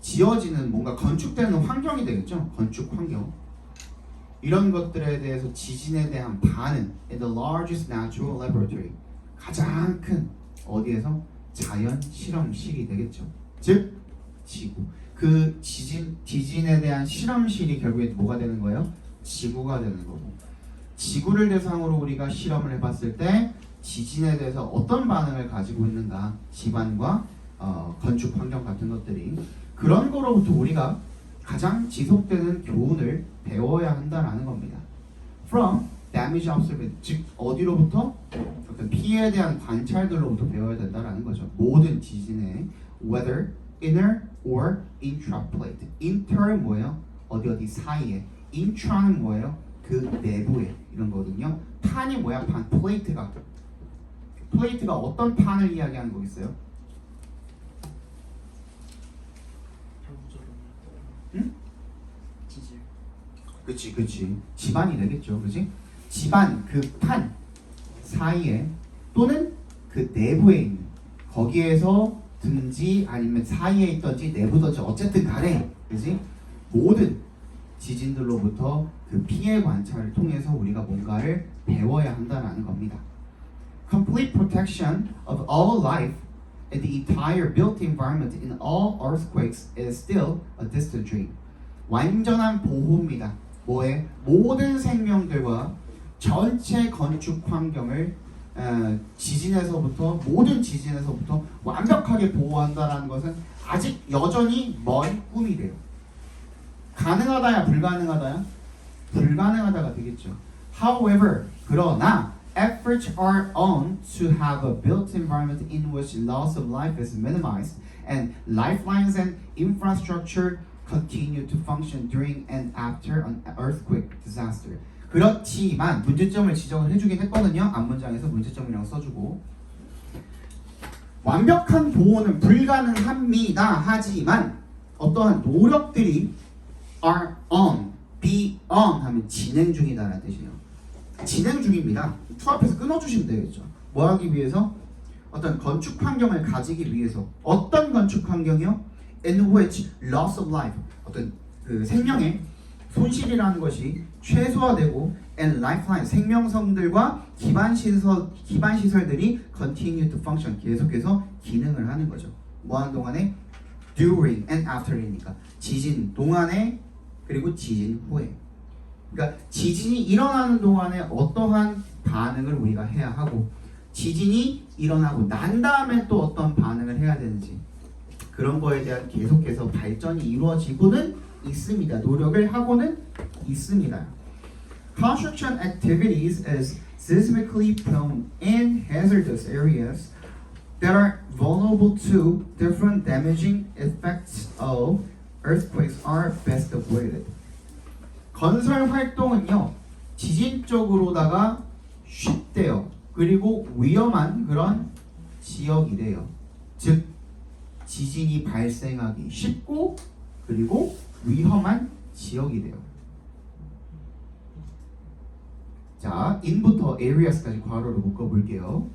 지어지는 뭔가 건축되는 환경이 되겠죠, 건축 환경. 이런 것들에 대해서 지진에 대한 반응, in the largest natural laboratory, 가장 큰 어디에서 자연 실험실이 되겠죠. 즉 지구. 그 지진에 대한 실험실이 결국에 뭐가 되는 거예요? 지구가 되는 거고. 지구를 대상으로 우리가 실험을 해봤을 때 지진에 대해서 어떤 반응을 가지고 있는가, 집안과 건축 환경 같은 것들이, 그런 거로부터 우리가 가장 지속되는 교훈을 배워야 한다라는 겁니다. From damage observation, 즉 어디로부터? 어떤 피해에 대한 관찰들로부터 배워야 된다라는 거죠. 모든 지진의 whether inner or intraplate. inter는 뭐예요? 어디 사이에. intra는 뭐예요? 그 내부에, 이런 거거든요. 판이 뭐야? 판. 플레이트가 어떤 판을 이야기하는 거겠어요? 응? 지질. 그치. 집안이 되겠죠, 그치? 집안, 그 판 사이에 또는 그 내부에 있는, 거기에서 든지 아니면 사이에 있던지 내부든지 어쨌든 간에, 그치? 모든 지진들로부터 그 피해 관찰을 통해서 우리가 뭔가를 배워야 한다는 겁니다. Complete protection of all life and the entire built environment in all earthquakes is still a distant dream. 완전한 보호입니다. 뭐에? 모든 생명들과 전체 건축 환경을 모든 지진에서부터 완벽하게 보호한다는 것은 아직 여전히 먼 꿈이래요. 가능하다야 불가능하다야? 불가능하다가 되겠죠. However, 그러나 efforts are on to have a built environment in which loss of life is minimized and lifelines and infrastructure continue to function during and after an earthquake disaster. 그렇지만 문제점을 지적을 해주긴 했거든요. 앞문장에서 문제점이라고 써주고, 완벽한 보호는 불가능합니다. 하지만 어떠한 노력들이 are on, be on 하면 진행 중이다라는 뜻이에요. 진행 중입니다. to 앞에서 끊어주시면 되겠죠. 뭐 하기 위해서? 어떤 건축 환경을 가지기 위해서. 어떤 건축 환경이요? In which loss of life, 어떤 그 생명의 손실이라는 것이 최소화되고 and lifeline, 생명성들과 기반 시설들이 continue to function, 계속해서 기능을 하는 거죠. 뭐 하는 동안에? during and after이니까 지진 동안에 그리고 지진 후에. 그러니까 지진이 일어나는 동안에 어떠한 반응을 우리가 해야 하고, 지진이 일어나고 난 다음에 또 어떤 반응을 해야 되는지, 그런 거에 대한 계속해서 발전이 이루어지고는 있습니다. 노력을 하고는 있습니다. Construction activities is seismically prone in hazardous areas that are vulnerable to different damaging effects of earthquakes are best avoided. 건설 활동은요, 지진 쪽으로다가 쉽대요. 그리고 위험한 그런 지역이래요. 즉 지진이 발생하기 쉽고 그리고 위험한 지역이래요. 자, in부터 areas까지 괄호로 묶어볼게요.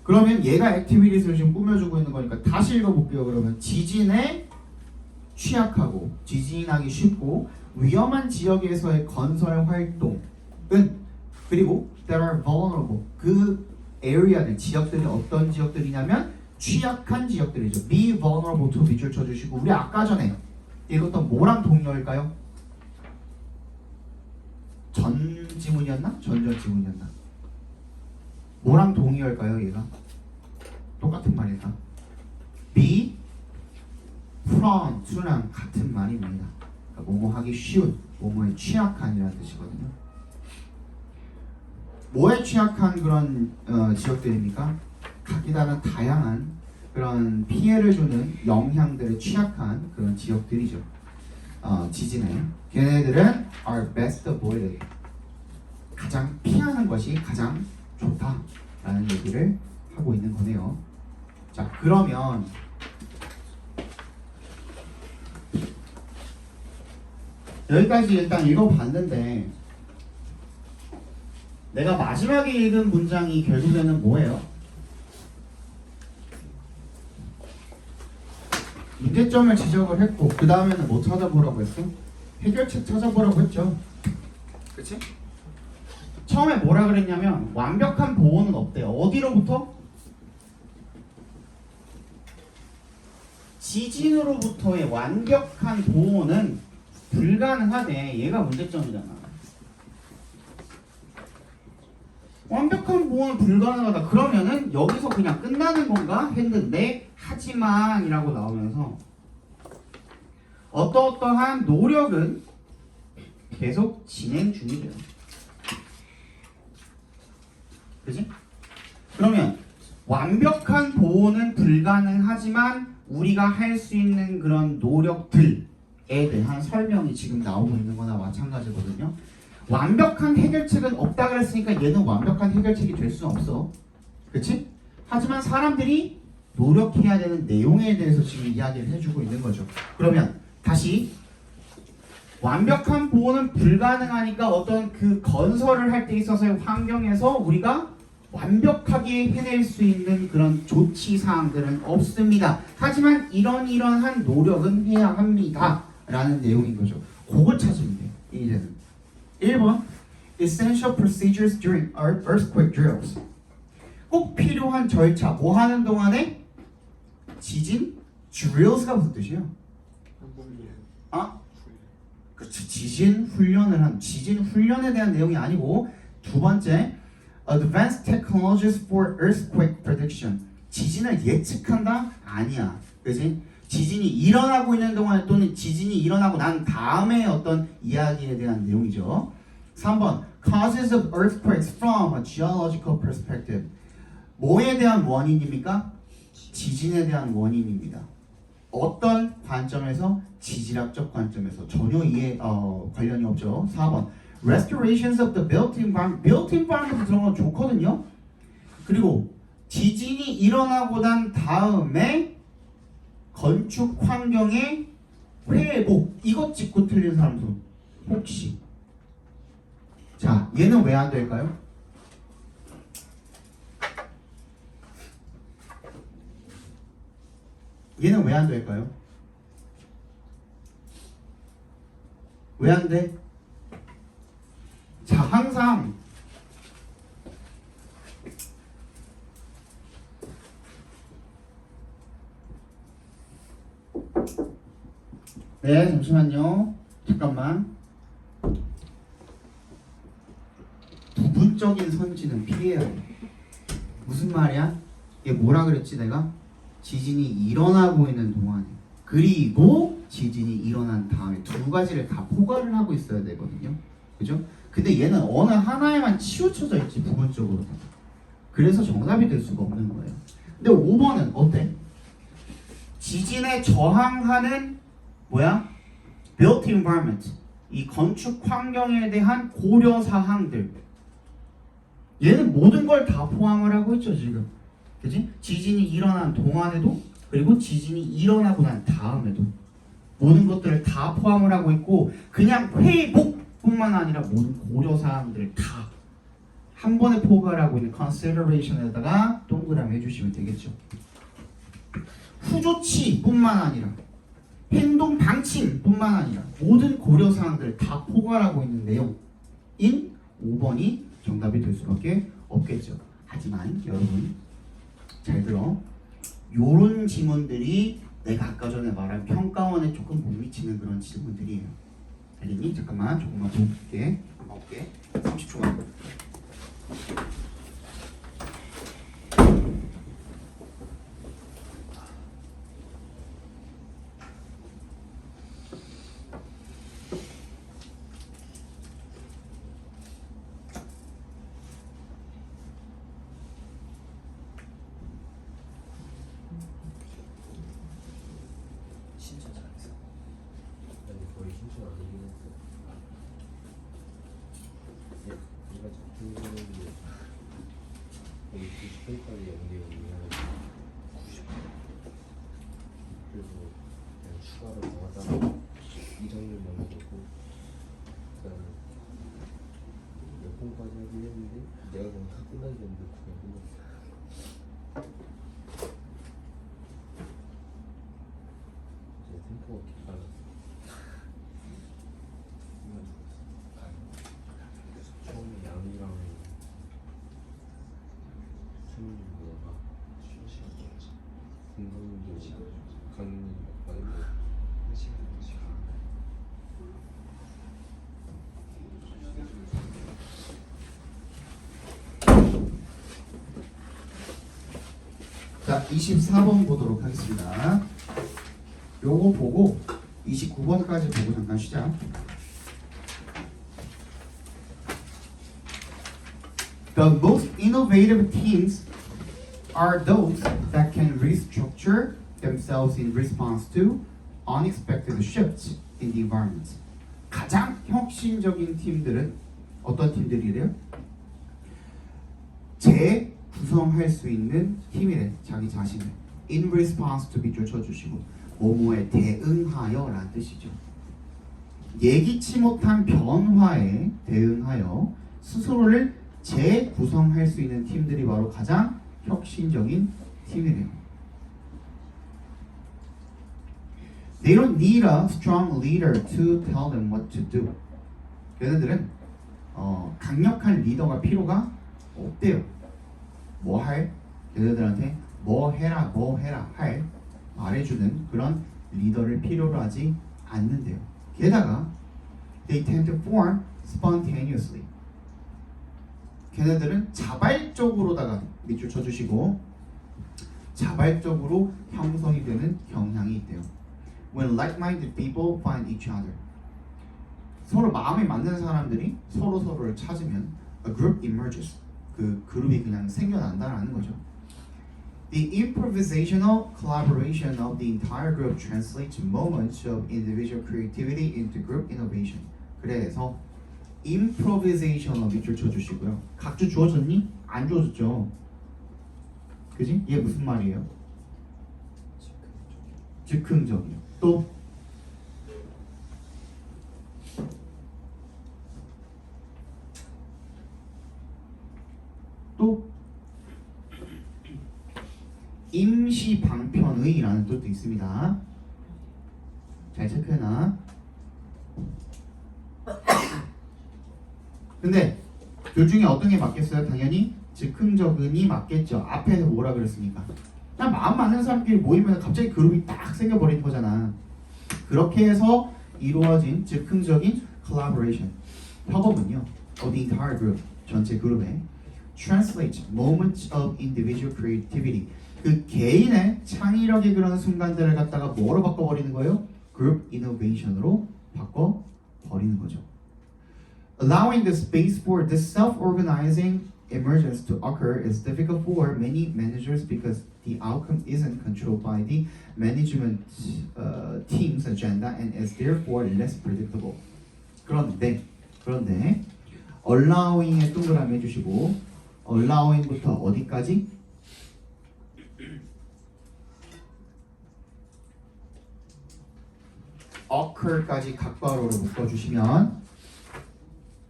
그러면 얘가 액티비티스를 지금 꾸며주고 있는 거니까 다시 읽어볼게요. 그러면 지진에 취약하고 지진이 나기 쉽고 위험한 지역에서의 건설 활동은, 그리고 that are vulnerable, 그 area들, 지역들이 어떤 지역들이냐면 취약한 지역들이죠. be vulnerable to 밑줄 쳐주시고, 우리 아까 전에 읽었던 뭐랑 동료일까요? 전지문이었나? 전전지문이었나? 뭐랑 동의할까요? 얘가 똑같은 말일까? be prone to랑 같은 말입니다. 그러니까 뭐뭐 하기 쉬운, 뭐뭐에 취약한이라는 뜻이거든요. 뭐에 취약한 그런 지역들입니까? 각기 다른 다양한 그런 피해를 주는 영향들에 취약한 그런 지역들이죠. 지진에 걔네들은 are best avoided, 가장 피하는 것이 가장 좋다라는 얘기를 하고 있는 거네요. 자, 그러면 여기까지 일단 읽어봤는데, 내가 마지막에 읽은 문장이 결국에는 뭐예요? 문제점을 지적을 했고, 그 다음에는 뭐 찾아보라고 했어? 해결책 찾아보라고 했죠. 그치? 처음에 뭐라 그랬냐면 완벽한 보호는 없대요. 어디로부터? 지진으로부터의 완벽한 보호는 불가능하대. 얘가 문제점이잖아. 완벽한 보호는 불가능하다. 그러면은 여기서 그냥 끝나는 건가 했는데 하지만이라고 나오면서 어떠어떠한 노력은 계속 진행 중이래요. 그지? 그러면 완벽한 보호는 불가능하지만 우리가 할 수 있는 그런 노력들에 대한 설명이 지금 나오고 있는 거나 마찬가지거든요. 완벽한 해결책은 없다 그랬으니까 얘는 완벽한 해결책이 될 수는 없어. 그치? 하지만 사람들이 노력해야 되는 내용에 대해서 지금 이야기를 해주고 있는 거죠. 그러면 다시 완벽한 보호는 불가능하니까 어떤 그 건설을 할 때 있어서의 환경에서 우리가 완벽하게 해낼 수 있는 그런 조치 사항들은 없습니다. 하지만 이러한 노력은 해야 합니다. 라는 내용인 거죠. 그걸 찾으면 돼. 이제는 1번 Essential procedures during earthquake drills. 꼭 필요한 절차. 뭐 하는 동안에? 지진? drills가 무슨 뜻이에요? 아? 그렇지. 지진 훈련에 대한 내용이 아니고 두 번째 Advanced technologies for earthquake prediction. 지진을 예측한다? 아니야. 그지? 지진이 일어나고 있는 동안 또는 지진이 일어나고 난 다음에 어떤 이야기에 대한 내용이죠. 3번 Causes of earthquakes from a geological perspective. 뭐에 대한 원인입니까? 지진에 대한 원인입니다. 어떤 관점에서? 지질학적 관점에서. 전혀 관련이 없죠. 4번 Restorations of the built environment. built environment 들어가면 좋거든요. 그리고 지진이 일어나고 난 다음에 건축 환경의 회복. 이것 짚고 틀린 사람도 혹시. 자, 얘는 왜 안 될까요? 얘는 왜 안 될까요? 왜 안 돼? 자, 항상 네, 잠시만요. 잠깐만. 부분적인 선지는 피해야 돼. 무슨 말이야? 이게 뭐라 그랬지 내가? 지진이 일어나고 있는 동안에 그리고 지진이 일어난 다음에 두 가지를 다 포괄을 하고 있어야 되거든요. 그죠? 근데 얘는 어느 하나에만 치우쳐져 있지 부분적으로. 그래서 정답이 될 수가 없는 거예요. 근데 5번은 어때? 지진에 저항하는 뭐야? built environment. 이 건축 환경에 대한 고려 사항들. 얘는 모든 걸 다 포함을 하고 있죠 지금. 그지? 지진이 일어난 동안에도 그리고 지진이 일어나고 난 다음에도 모든 것들을 다 포함을 하고 있고 그냥 회복뿐만 아니라 모든 고려 사항들을 다 한 번에 포괄하고 있는 consideration에다가 동그라미 해주시면 되겠죠. 후조치뿐만 아니라 행동 방침뿐만 아니라 모든 고려 사항들을 다 포괄하고 있는 내용인 5번이 정답이 될 수밖에 없겠죠. 하지만 여러분 잘 들어. 요런 지문들이 내가 아까 전에 말한 평가원에 조금 못 미치는 그런 질문들이에요. 알겠니? 잠깐만 조금만 더 볼게. 한번 볼게. 30초만. 진짜 잘했어. 아니 거의 신청 안 되긴 했어. 얘가 잡힌 거는 거의 90분까지 연계용이야. 90분. 그래서 그냥 추가로 더 하다가 이 정도 넘어가고 그다음에 몇 분까지 하긴 했는데 내가 그냥 다 끝나지 않는데 그냥 끝났어. 이제 템포가 빨랐어. 처음에 양이랑 수민이가 공부도 강의 많이 자, 24번 보도록 하겠습니다. 요거 보고 29번까지 보고 잠깐 쉬자. The most innovative teams are those that can restructure themselves in response to unexpected shifts in the environment. 가장 혁신적인 팀들은 어떤 팀들이래요? 재구성할 수 있는 팀이래. 자기 자신을 in response to 밑줄 쳐주시고 뭐뭐에 대응하여 라는 뜻이죠. 예기치 못한 변화에 대응하여 스스로를 재구성할 수 있는 팀들이 바로 가장 혁신적인 팀이래요. They don't need a strong leader to tell them what to do. 걔네들은 강력한 리더가 필요가 없대요. 뭐 할? 걔네들한테 뭐 해라 할 말해주는 그런 리더를 필요로 하지 않는데요. 게다가 they tend to form spontaneously. 걔네들은 자발적으로다가 밑줄 쳐주시고 자발적으로 형성이 되는 경향이 있대요. When like-minded people find each other. 서로 마음에 맞는 사람들이 서로를 찾으면 a group emerges. 그 그룹이 그냥 생겨난다라는 거죠. The improvisational collaboration of the entire group translates moments of individual creativity into group innovation. 그래서 improvisational 밑줄 쳐주시고요. 각주 주어졌니? 안 주어졌죠. 그지? 이게 무슨 말이에요? 즉흥적이요. 또 임시 방편의라는 뜻도 있습니다. 잘 체크해놔. 근데 둘 중에 어떤 게 맞겠어요? 당연히 즉흥적은이 맞겠죠. 앞에서 뭐라 그랬습니까? 그냥 마음 맞는 사람끼리 모이면 갑자기 그룹이 딱 생겨버리는 거잖아. 그렇게 해서 이루어진 즉흥적인 collaboration. 협업은요, of the entire group, 전체 그룹에 translate moments of individual creativity. 그 개인의 창의력이 그런 순간들을 갖다가 뭐로 바꿔버리는 거예요? group innovation으로 바꿔버리는 거죠. Allowing the space for this self-organizing emergence to occur is difficult for many managers because the outcome isn't controlled by the management team's agenda and is therefore less predictable. 그런데 allowing에 동그라미 해주시고 allowing부터 어디까지? occur까지 각괄호로 묶어주시면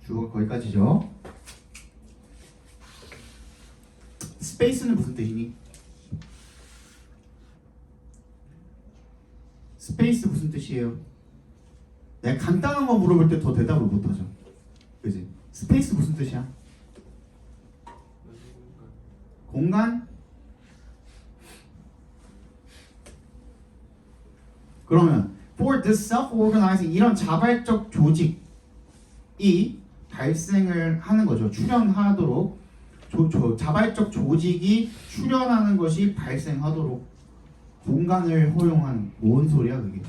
주어가 거기까지죠. 스페이스는 무슨 뜻이니? 스페이스 무슨 뜻이에요? 내가 간단한 거 물어볼 때 더 대답을 못하죠. 그지? 스페이스 무슨 뜻이야? 공간? 그러면 for this self-organizing 이런 자발적 조직이 발생을 하는 거죠. 출현하도록 자발적 조직이 출현하는 것이 발생하도록 공간을 허용한 뭔 소리야 그게?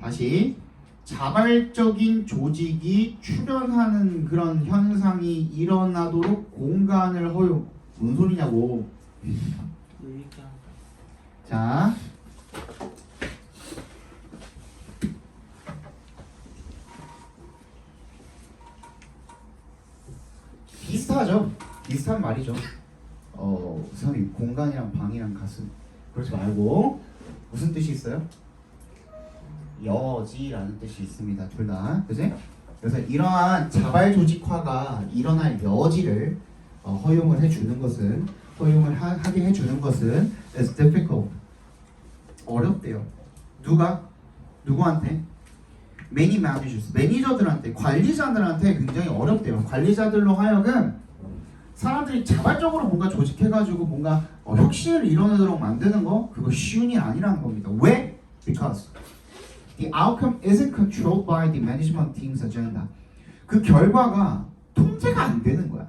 다시 자발적인 조직이 출현하는 그런 현상이 일어나도록 공간을 허용. 뭔 소리냐고. 자, 비슷하죠. 비슷한 말이죠. 우선 공간이랑 방이랑 가슴 그러지 말고 무슨 뜻이 있어요? 여지라는 뜻이 있습니다. 둘 다, 그지? 그래서 이러한 자발 조직화가 일어날 여지를 허용을 해주는 것은 하게 해주는 것은 is difficult. 어렵대요. 누구한테? Many managers. 매니저들한테, 관리자들한테 굉장히 어렵대요. 관리자들로 하여금 사람들이 자발적으로 뭔가 조직해가지고 뭔가 혁신을 이뤄내도록 만드는 거 그거 쉬운 일 아니라는 겁니다. 왜? Because the outcome isn't controlled by the management team's agenda. 그 결과가 통제가 안 되는 거야.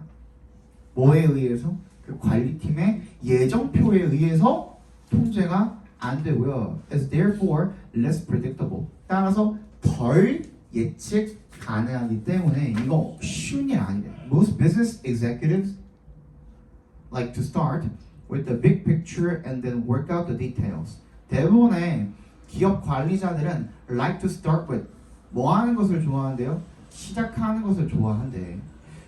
뭐에 의해서? 그 관리팀의 예정표에 의해서 통제가 안 되고요. As therefore less predictable. 따라서 덜 예측 가능하기 때문에 이거 쉬운 일 아니에요. Most business executives like to start with the big picture and then work out the details. 대부분의 기업 관리자들은 like to start with 뭐 하는 것을 좋아한대요? 시작하는 것을 좋아한대.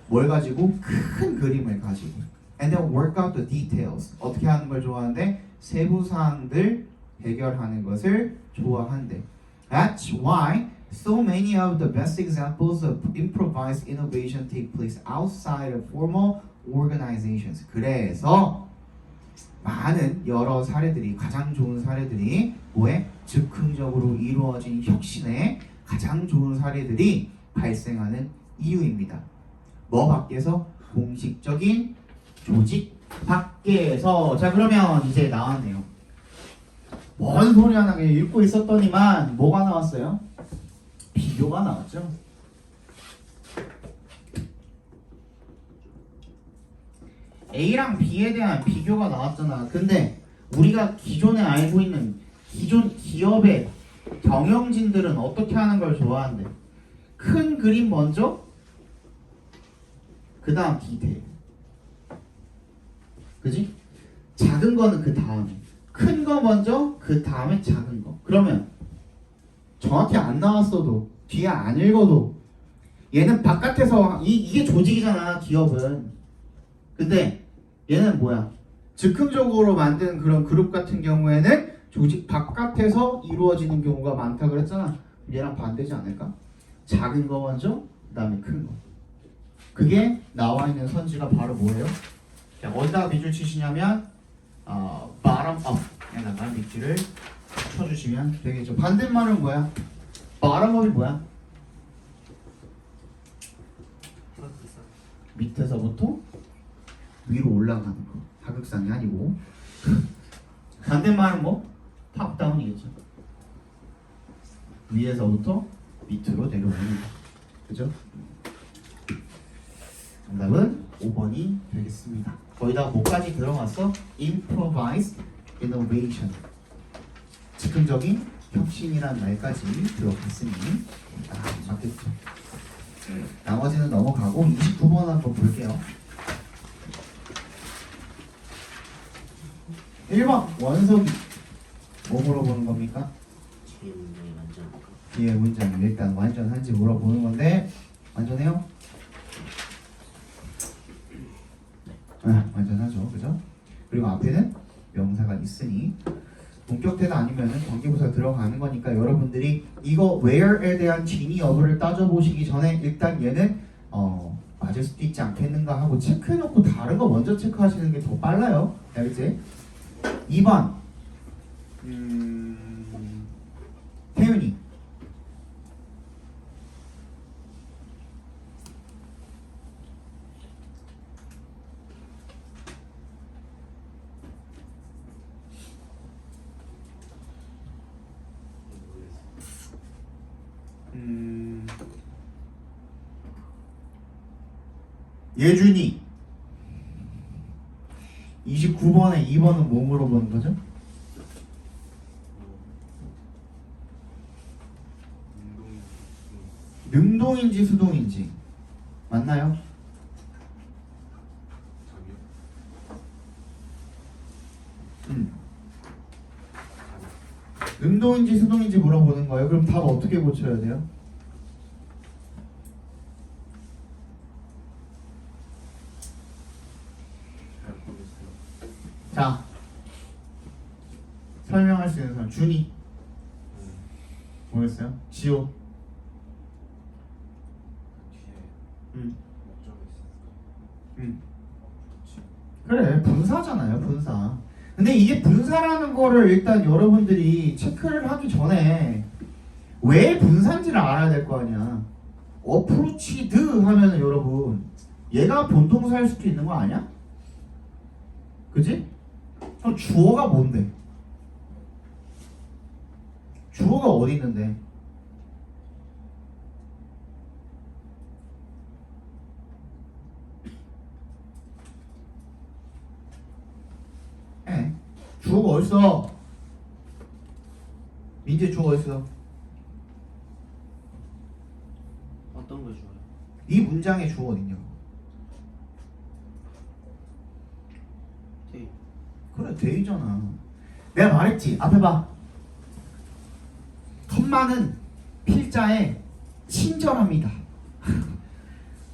뭘 가지고? 큰 그림을 가지고. And then work out the details. 어떻게 하는 걸 좋아하는데? 세부 사항들 해결하는 것을 좋아한대. That's why so many of the best examples of improvised innovation take place outside of formal organizations. 그래서 많은 여러 사례들이 가장 좋은 사례들이 뭐에? 즉흥적으로 이루어진 혁신의 가장 좋은 사례들이 발생하는 이유입니다. 뭐 밖에서? 공식적인 조직 밖에서. 자 그러면 이제 나왔네요. 뭔 소리 하나 그냥 읽고 있었더니만 뭐가 나왔어요? 비교가 나왔죠. A랑 B에 대한 비교가 나왔잖아. 근데 우리가 기존에 알고 있는 기존 기업의 경영진들은 어떻게 하는 걸 좋아한대? 큰 그림 먼저, 그 다음 디테일. 그지? 작은 거는 그 다음에. 큰 거 먼저, 그 다음에 작은 거. 그러면 정확히 안 나왔어도 뒤에 안 읽어도 얘는 바깥에서 이게 조직이잖아, 기업은. 근데 얘는 뭐야? 즉흥적으로 만든 그런 그룹 같은 경우에는 조직 바깥에서 이루어지는 경우가 많다 그랬잖아. 얘랑 반대지 않을까? 작은 거 먼저, 그 다음에 큰 거. 그게 나와 있는 선지가 바로 뭐예요? 자, 어디다가 밑줄 치시냐면 bottom up에다가 밑줄을 쳐주시면 되겠죠. 반대말은 뭐야? bottom up이 뭐야? 밑에서부터 위로 올라가는 거. 하극상이 아니고. 반대말은 뭐? top down이겠죠. 위에서부터 밑으로 내려오는 거. 그죠? 정답은 5번이 되겠습니다. 거의 다 뭐까지 들어갔어? Improvise innovation. 즉흥적인 혁신이란 말까지 들어갔으니 맞겠죠. 나머지는 넘어가고 29번 한번 볼게요. 1번 원석이 뭐 물어보는 겁니까? 뒤에 문장이 완전 뒤에 문장 일단 완전한지 물어보는 건데 완전해요? 네, 완전하죠, 그죠? 그리고 앞에는 명사가 있으니 본격태도 아니면은 관계부사 들어가는 거니까 여러분들이 이거 where에 대한 진위 여부를 따져보시기 전에 일단 얘는 맞을 수도 있지 않겠는가 하고 체크해놓고 다른 거 먼저 체크하시는 게 더 빨라요. 알겠지? 2번 태윤이 예준이 29번에 2번은 뭐 물어보는 거죠? 능동인지 수동인지 맞나요? 능동인지 수동인지 물어보는 거예요. 그럼 답 어떻게 고쳐야 돼요? 자, 설명할 수 있는 사람 준이 뭐였어요? 지호 그래 분사잖아요 분사. 근데 이게 분사라는 거를 일단 여러분들이 체크를 하기 전에 왜 분사인지를 알아야 될 거 아니야. approached 하면은 여러분 얘가 본동사일 수도 있는 거 아니야? 그지? 그럼 주어가 뭔데? 주어가 어디 있는데? 주어가 어딨어? 민재 주어가 어딨어? 어떤 걸 좋아해요? 이 문장의 주어 어딨냐고. 데이. 그래 데이잖아. 내가 말했지. 앞에 봐. 컴마는 필자에 친절합니다.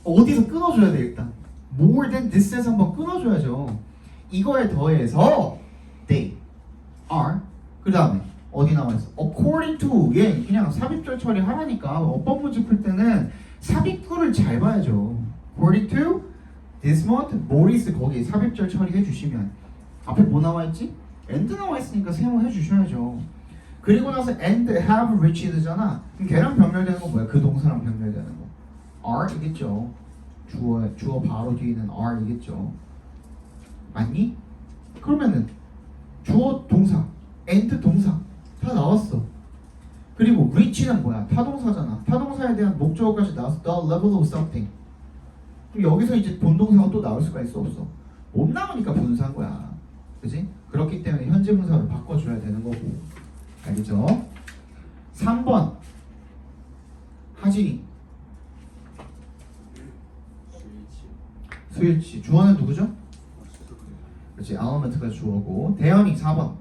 어디서 끊어줘야 돼 일단. More than this에서 한번 끊어줘야죠. 이거에 더해서 they are 그 다음에 어디 나와있어? According to 얘 그냥 삽입절 처리하라니까. 어법 문제 풀 때는 삽입구를 잘 봐야죠. According to this month Morris 거기 삽입절 처리해 주시면 앞에 뭐 나와있지? and 나와있으니까 세모해 주셔야죠. 그리고 나서 and have reached잖아. 그럼 걔랑 병렬되는 건 뭐야? 그 동사랑 병렬되는 거 are이겠죠. 주어 바로 뒤에 있는 are이겠죠. 맞니? 그러면은 주어 동사 and 동사 다 나왔어. 그리고 reach는 뭐야? 타동사잖아. 타동사에 대한 목적어까지 나왔어. The level of something. 그럼 여기서 이제 본동사가 또 나올 수가 있어 없어? 못 나오니까 분사한 거야. 그지? 그렇기 때문에 현재 분사로 바꿔줘야 되는 거고. 알겠죠? 3번 하진이 수일치 주어는 누구죠? 그렇지. element가 주어고 대현이 4번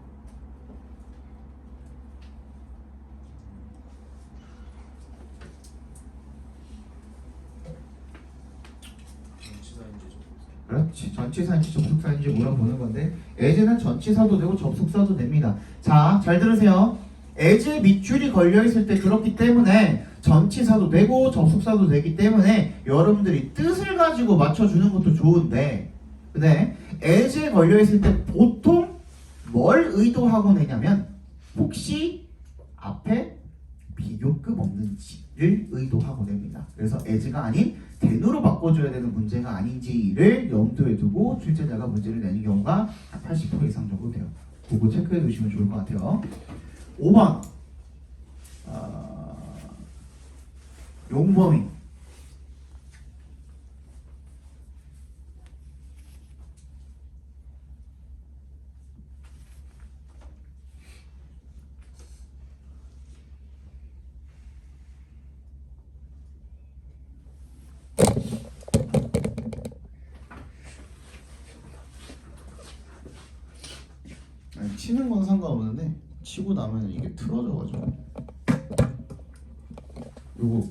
전치사인지 접속사. 그렇지. 전치사인지 접속사인지 물어보는 건데 as는 전치사도 되고 접속사도 됩니다. 자, 잘 들으세요. as에 밑줄이 걸려있을 때 그렇기 때문에 전치사도 되고 접속사도 되기 때문에 여러분들이 뜻을 가지고 맞춰주는 것도 좋은데 근데 as에 걸려있을 때 보통 뭘 의도하고 내냐면 혹시 앞에 비교급 없는지를 의도하고 냅니다. 그래서 as가 아닌 then으로 바꿔줘야 되는 문제가 아닌지를 염두에 두고 출제자가 문제를 내는 경우가 80% 이상 정도 돼요. 그거 체크해 두시면 좋을 것 같아요. 5번 용범이 아니, 치는 건 상관없는데 치고 나면 이게 틀어져가지고 요거